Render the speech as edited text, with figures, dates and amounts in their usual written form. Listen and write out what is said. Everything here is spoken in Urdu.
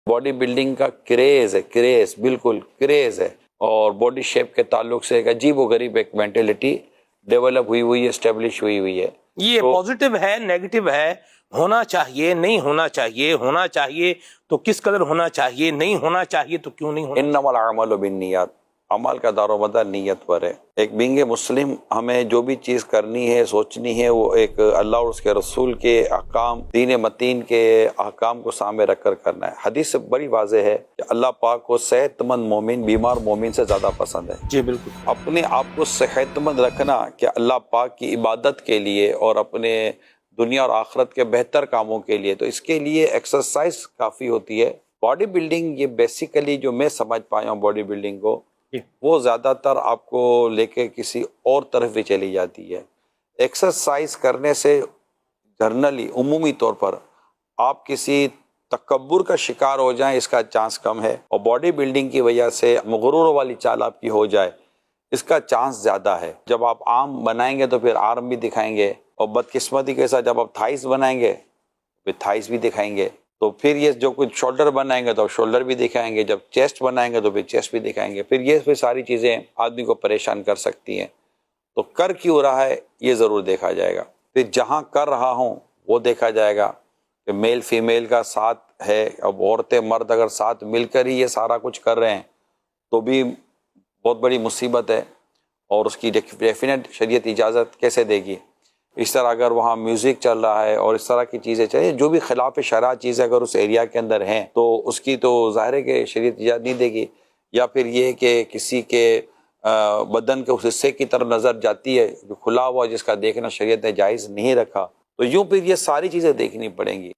باڈی بلڈنگ کا کریز ہے، کریز، بالکل کریز ہے، اور باڈی شیپ کے تعلق سے ایک عجیب و غریب ایک مینٹلٹی ڈیولپ ہوئی ہے، اسٹیبلش ہوئی ہے۔ یہ پازیٹیو ہے، نیگیٹو ہے، ہونا چاہیے نہیں ہونا چاہیے، ہونا چاہیے تو کس قدر ہونا چاہیے، نہیں ہونا چاہیے تو کیوں نہیں ہونا چاہیے؟ انما الاعمال بالنیات، عمل کا دار و مدار نیت پر ہے۔ ایک بینگ مسلم ہمیں جو بھی چیز کرنی ہے، سوچنی ہے، وہ ایک اللہ اور اس کے رسول کے احکام، دین متین کے احکام کو سامنے رکھ کر کرنا ہے۔ حدیث سے بڑی واضح ہے کہ اللہ پاک کو صحت مند مومن بیمار مومن سے زیادہ پسند ہے۔ جی بالکل۔ اپنے آپ کو صحت مند رکھنا کہ اللہ پاک کی عبادت کے لیے اور اپنے دنیا اور آخرت کے بہتر کاموں کے لیے، تو اس کے لیے ایکسرسائز کافی ہوتی ہے۔ باڈی بلڈنگ یہ بیسیکلی جو میں سمجھ پایا ہوں باڈی بلڈنگ کو، وہ زیادہ تر آپ کو لے کے کسی اور طرف بھی چلی جاتی ہے۔ ایکسرسائز کرنے سے جنرلی عمومی طور پر آپ کسی تکبر کا شکار ہو جائیں اس کا چانس کم ہے، اور باڈی بلڈنگ کی وجہ سے مغرور والی چال آپ کی ہو جائے اس کا چانس زیادہ ہے۔ جب آپ آرم بنائیں گے تو پھر آرم بھی دکھائیں گے، اور بدقسمتی کے ساتھ جب آپ تھائز بنائیں گے پھر تھائز بھی دکھائیں گے، تو پھر یہ جو کچھ شولڈر بنائیں گے تو شولڈر بھی دکھائیں گے، جب چیسٹ بنائیں گے تو پھر چیسٹ بھی دکھائیں گے، پھر یہ ساری چیزیں آدمی کو پریشان کر سکتی ہیں۔ تو کر کیوں رہا ہے یہ ضرور دیکھا جائے گا، پھر جہاں کر رہا ہوں وہ دیکھا جائے گا کہ میل فیمیل کا ساتھ ہے، اب عورتیں مرد اگر ساتھ مل کر ہی یہ سارا کچھ کر رہے ہیں تو بھی بہت بڑی مصیبت ہے، اور اس کی ڈیفینیٹ شریعت اجازت کیسے دے گی۔ اس طرح اگر وہاں میوزک چل رہا ہے اور اس طرح کی چیزیں چاہیے، جو بھی خلاف شرع چیزیں اگر اس ایریا کے اندر ہیں تو اس کی تو ظاہر ہے کہ شریعت اجازت نہیں دے گی، یا پھر یہ کہ کسی کے بدن کے اس حصے کی طرف نظر جاتی ہے جو کھلا ہوا جس کا دیکھنا شریعت نے جائز نہیں رکھا، تو یوں پھر یہ ساری چیزیں دیکھنی پڑیں گی۔